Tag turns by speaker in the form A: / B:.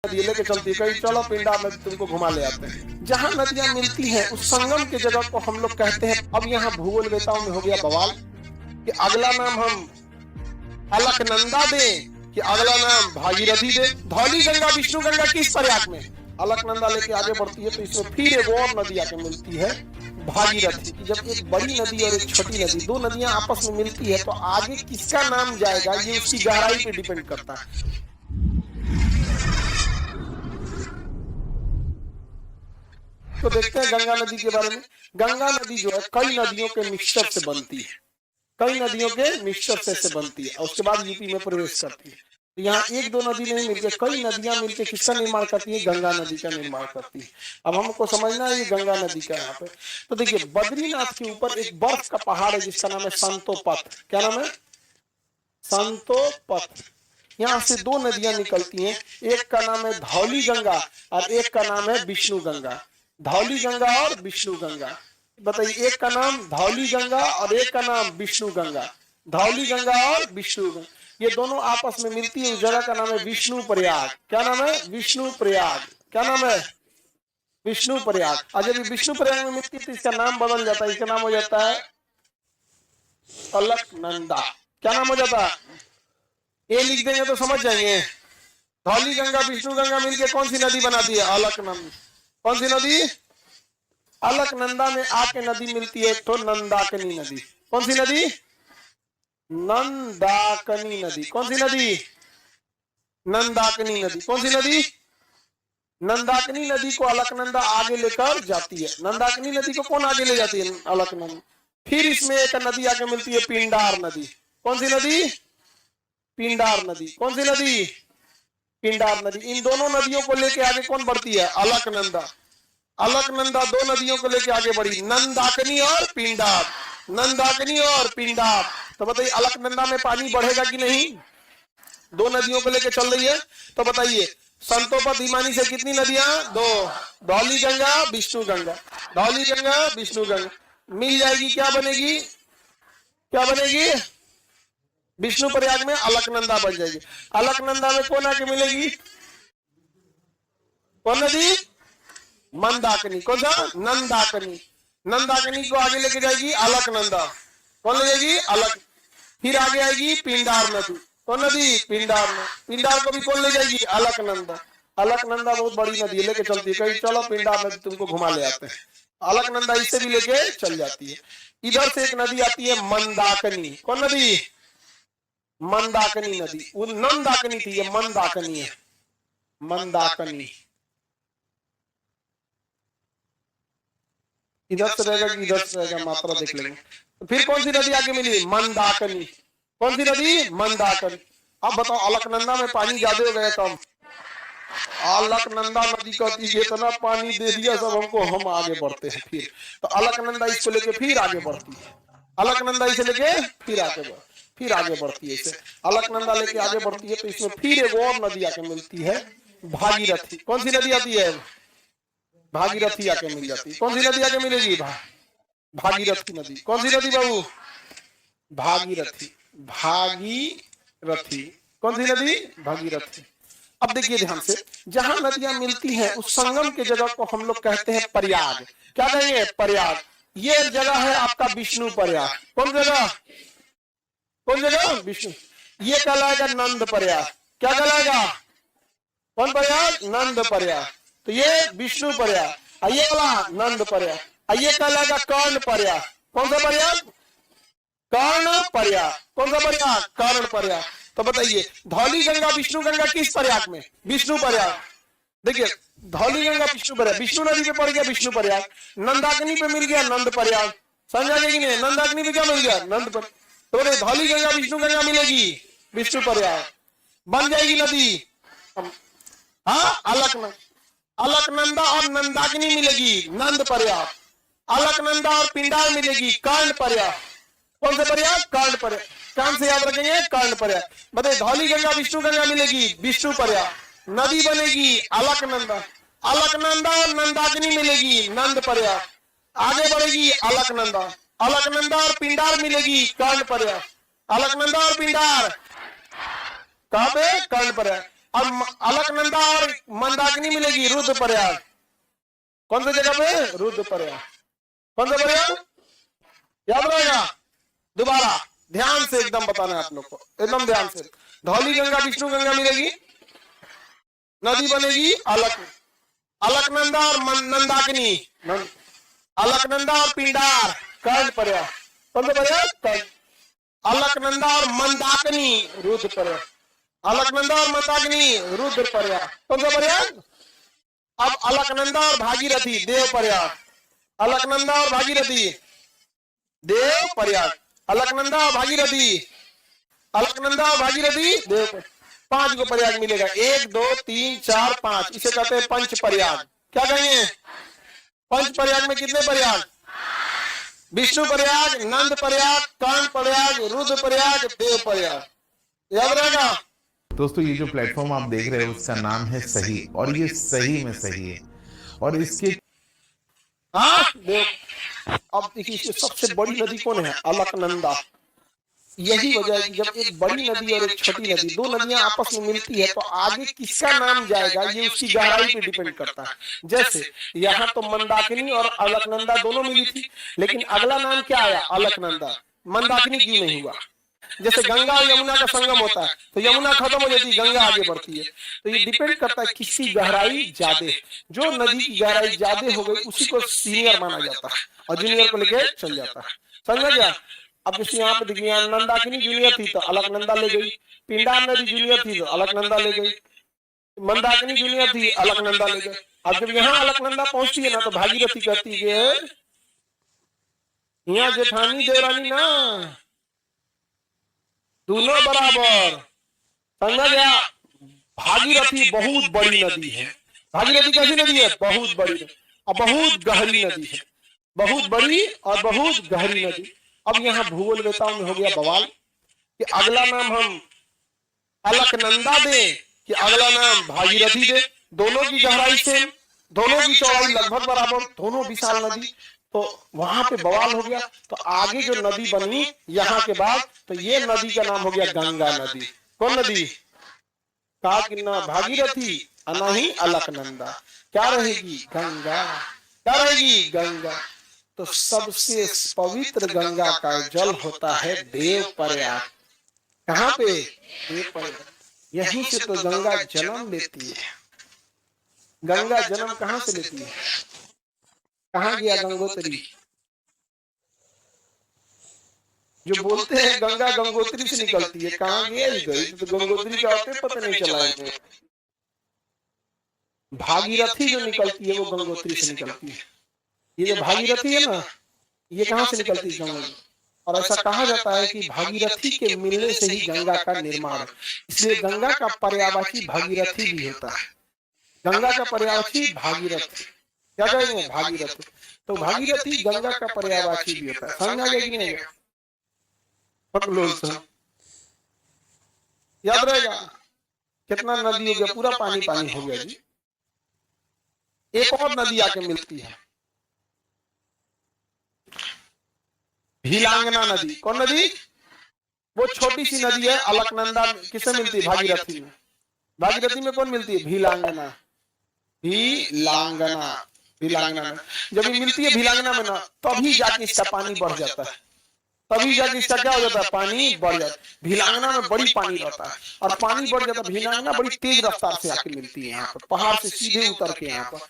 A: नदी लेके चलती है, कहीं चलो पिंडार नदी तुमको घुमा ले आते हैं। जहाँ नदियां मिलती हैं उस संगम के जगह को हम लोग कहते हैं। अब यहाँ भूगोल वेताओं में हो गया बवाल कि अगला नाम हम अलकनंदा दे कि अगला नाम भागीरथी दे। धौली गंगा विष्णु गंगा किस प्रयाग में? अलकनंदा लेके आगे बढ़ती है तो इसमें फिर एक और नदी आके मिलती है भागीरथी। जब एक बड़ी नदी और एक छोटी नदी, दो नदियां आपस में मिलती है तो आगे किसका नाम जाएगा ये उसकी गहराई पे डिपेंड करता है। तो देखते हैं गंगा नदी के बारे में। गंगा नदी जो है कई नदियों के मिक्सचर से बनती है, कई नदियों के मिक्सचर से बनती है और उसके बाद यूपी में प्रवेश करती है। तो यहाँ एक दो नदी नहीं मिलकर कई नदियां मिलकर किसका निर्माण करती है? गंगा नदी का निर्माण करती है। अब हमको समझना है ये गंगा नदी का यहाँ पे। तो देखिए बद्रीनाथ के ऊपर एक बर्फ का पहाड़ है जिसका नाम है संतोपथ। क्या नाम है? संतोपथ। यहाँ से दो नदियां निकलती हैं, एक का नाम है धौली गंगा और एक का नाम है विष्णु गंगा। धौली गंगा और विष्णु गंगा, बताइए, एक का नाम धौली गंगा और एक का नाम विष्णु गंगा। धौली गंगा और विष्णु गंगा ये दोनों आपस में मिलती है। उस जगह का नाम है विष्णु प्रयाग। क्या नाम है? विष्णु प्रयाग। क्या नाम है? विष्णु प्रयाग। और जब विष्णु प्रयाग में मिलती है तो इसका नाम बदल जाता है, इसका नाम हो जाता है अलकनंदा। क्या नाम हो जाता है? ये लिख देंगे तो समझ जाएंगे। धौली गंगा विष्णु गंगा मिलकर कौन सी नदी बनाती है? अलकनंदा। कौन सी नदी? अलकनंदा में आके नदी मिलती है तो नंदाकनी नदी। कौन सी नदी? नंदाकनी नदी। कौन सी नदी? नंदाकनी नदी। कौन सी नदी? नंदाकनी नदी को अलकनंदा आगे लेकर जाती है। नंदाकनी नदी को कौन आगे ले जाती है? अलकनंदा। फिर इसमें एक नदी आगे मिलती है पिंडार नदी। कौन सी नदी? पिंडार नदी। कौन सी नदी? पिंडार नदी। इन दोनों नदियों को लेके आगे कौन बढ़ती है? अलकनंदा। अलकनंदा दो नदियों को लेके आगे बढ़ी, नंदाकनी और पिंडार। नंदाकनी और पिंडार। तो बताइए अलकनंदा में पानी बढ़ेगा कि नहीं? दो नदियों को लेके चल रही है। तो बताइए संतोपथ हिमानी से कितनी नदियां? दो। धौली गंगा विष्णु गंगा। धौली गंगा विष्णु गंगा मिल जाएगी, क्या बनेगी? क्या बनेगी? विष्णु प्रयाग में अलकनंदा बन जाएगी। अलकनंदा में कौन आके मिलेगी? कौन नदी? मंदाकिनी। कौन सा? नंदाकिनी। नंदाकिनी को आगे लेके जाएगी अलकनंदा। कौन ले जाएगी? अलक। फिर आगे आएगी पिंडार नदी। कौन नदी? पिंडार नदी। पिंडार को भी कौन ले जाएगी? अलकनंदा। अलकनंदा बहुत बड़ी नदी है, लेके चलती है, कहीं चलो पिंडार नदी तुमको घुमा ले आते हैं। अलकनंदा इससे भी लेके चल जाती है। इधर से एक नदी आती है मंदाकिनी। कौन नदी? मंदाकिनी नदी। वो नंदाकिनी थी, ये मंदाकिनी है। मंदाकिनी इधर से रहेगा कि इधर से रहेगा, मात्रा देख लेंगे। तो फिर कौन सी नदी आगे मिली? मंदाकिनी। कौन सी नदी? मंदाकिनी। अब बताओ अलकनंदा में पानी ज्यादा हो गया तब अलकनंदा नदी कहती है इतना पानी दे दिया सब हमको, हम आगे बढ़ते हैं। फिर तो अलकनंदा इसको लेके फिर आगे बढ़ती है। अलकनंदा इसे लेके फिर आगे बढ़ती है। इसे अलकनंदा लेके आगे बढ़ती है तो इसमें फिर एक और नदी आके मिलती है भागीरथी। कौन सी नदी आती है? भागीरथी आके मिल जाती है। कौन सी नदी आके मिलेगी? भागीरथी नदी। कौन सी नदी बाबू? भागीरथी। भागीरथी। कौन सी नदी? भागीरथी। अब देखिए ध्यान से, जहां नदियां मिलती हैं उस संगम के जगह को हम लोग कहते हैं प्रयाग। क्या कहेंगे? प्रयाग। ये जगह है आपका विष्णु प्रयाग। कौन जगह? कौन जगह? विष्णु। ये कहलाएगा नंद प्रयाग। क्या कहलाएगा? कौन प्रयाग? नंद प्रयाग। तो ये विष्णु प्रयाग। ये वाला नंद प्रयाग। ये कहलाएगा कर्ण प्रयाग। कौन सा प्रयाग? कर्ण प्रयाग। कौन सा प्रयाग? कर्ण प्रयाग। तो बताइए धौली गंगा विष्णु गंगा किस प्रयाग में? विष्णु प्रयाग। देखिए धौली गंगा विष्णु प्रयाग, विष्णु नदी पे पड़ गया विष्णु प्रयाग। नंदाकिनी पे मिल गया नंद प्रयाग। समझा गया कि नहीं? नंदाकिनी पे क्या मिल गया? नंद प्रयाग। तो बोले धौली गंगा विष्णु गंगा मिलेगी विष्णु प्रयाग, बन जाएगी नदी। हाँ अलकनंदा और नंदाकिनी मिलेगी नंद प्रयाग। अलकनंदा और पिंडार मिलेगी कर्ण प्रयाग। कौन से प्रयाग? कर्ण प्रयाग। कान से याद रखेंगे कर्ण प्रयाग। बताइए धौली गंगा विष्णु गंगा मिलेगी विष्णु प्रयाग, नदी बनेगी अलकनंदा। अलकनंदा और नंदाकिनी मिलेगी नंद प्रयाग, आगे बढ़ेगी अलकनंदा। अलकनंदा और पिंडार मिलेगी कर्ण प्रयाग। अलकनंदा और पिंडार कहाँ पे? कर्ण प्रयाग। और अलकनंदा और मंदाकिनी मिलेगी रुद्रप्रयाग। कौन सी जगह पे? रुद्रप्रयाग। कौन सा प्रयाग? याद रहेगा? दोबारा ध्यान से एकदम बताना है आप लोग को, एकदम ध्यान से। धौली गंगा विष्णु गंगा मिलेगी, नदी बनेगी अलकनंदा और मंदाकिनी, अलकनंदा और पिंडार कर्ण प्रयाग। कौन सा प्रयाग? कर्ण। अलकनंदा और मंदाकिनी रुद्रप्रयाग, अलकनंदा और मंदाकिनी रुद्रप्रयाग। कौन सा प्रयाग? अब अलकनंदा और भागीरथी देवप्रयाग, अलकनंदा और भागीरथी देवप्रयाग, अलकनंदा और भागीरथी, अलकनंदा और भागीरथी देव। 5 को प्रयाग मिलेगा, 1 2 3 4 5, इसे कहते हैं पंच प्रयाग। क्या कहेंगे? पंच प्रयाग में कितने प्रयाग? विष्णु प्रयाग, नंद प्रयाग, कर्ण प्रयाग, रुद्र प्रयाग, देव प्रयाग। याद रहेगा?
B: दोस्तों ये जो प्लेटफॉर्म आप देख रहे हो उसका नाम है सही, और ये सही में सही है। और इसके
A: अब देखिए इसमें सबसे बड़ी नदी कौन है? अलकनंदा। यही वजह है कि जब एक बड़ी नदी और एक छोटी नदी, 2 नदियां आपस में मिलती है तो आगे किसका नाम जाएगा ये उसकी गहराई पे डिपेंड करता है। जैसे यहाँ तो मंदाकिनी और अलकनंदा दोनों मिली थी, लेकिन अगला नाम क्या आया? अलकनंदा। मंदाकिनी क्यों नहीं हुआ? जैसे गंगा और यमुना का संगम होता है तो यमुना खत्म हो जाती है, गंगा आगे बढ़ती है। तो ये डिपेंड करता है किसकी गहराई ज्यादा। जो नदी की गहराई ज्यादा हो गई उसी को सीनियर माना जाता है और जूनियर को लेके चल जाता है। समझ गया? अब जैसे यहाँ पे देखिए नंदाकिनी जूनियर थी तो अलकनंदा ले गई, पिंडार नदी जूनियर थी तो अलकनंदा ले गई, मंदाकिनी जूनियर थी अलकनंदा ले गई। अब जब यहाँ अलकनंदा पहुंचती है ना तो भागीरथी कहती है यहाँ जेठानी देवरानी ना दोनों बराबर। समझ गया? भागीरथी बहुत बड़ी नदी है। भागीरथी कैसी नदी है? बहुत बड़ी और बहुत गहरी नदी है, बहुत बड़ी और बहुत गहरी नदी। अब यहाँ भूगोल वेताओं में हो गया बवाल कि अगला नाम हम अलकनंदा दे कि अगला नाम भागीरथी दे। दोनों की गहराई सेम, दोनों की चौड़ाई लगभग बराबर, दोनों विशाल नदी। तो वहां पे बवाल हो गया। तो आगे जो नदी बनी यहाँ के बाद तो ये नदी का नाम हो गया गंगा नदी। कौन नदी? कहा कि ना भागीरथी ना ही अलकनंदा, क्या रहेगी? गंगा। क्या रहेगी? गंगा। तो सबसे पवित्र गंगा का जल होता है देवप्रयाग। कहाँ पे? देवप्रयाग। यहीं से तो गंगा जन्म लेती है। गंगा जन्म कहाँ से लेती है? कहाँ गया गंगोत्री? जो बोलते हैं गंगा गंगोत्री से निकलती है, कहाँ गई? तो गंगोत्री का होते पता नहीं चला है। भागीरथी जो निकलती है वो गंगोत्री से निकलती है। ये जो भागीरथी है ना ये कहाँ से निकलती है? गंगा। और ऐसा कहा जाता है कि भागीरथी के मिलने से ही गंगा का निर्माण, इसलिए गंगा का पर्यायवाची भागीरथी भी होता है। गंगा का पर्यायवाची भागीरथी। क्या कहेंगे? भागीरथी। तो भागीरथी गंगा का पर्यायवाची भी होता है। समझ आ गया कि नहीं? याद रहेगा? कितना नदी हो गया? पूरा पानी पानी हो गया जी। एक और नदी आके मिलती है, भीलांगना नदी। कौन नदी? वो छोटी सी नदी है अलकनंदा। किससे मिलती है? भागीरथी में। भागीरथी में कौन मिलती है? भीलांगना। भीलांगना, भीलांगना में जब ये मिलती है भीलांगना में ना तभी जाके इसका पानी बढ़ जाता है। तभी जाके इसका क्या हो जाता है? पानी बढ़ जाता है। भीलांगना में बड़ी पानी रहता है और पानी बढ़ जाता है। भीलांगना बड़ी तेज रफ्तार से आके मिलती है यहाँ पर, पहाड़ से सीधे उतर के यहाँ पर।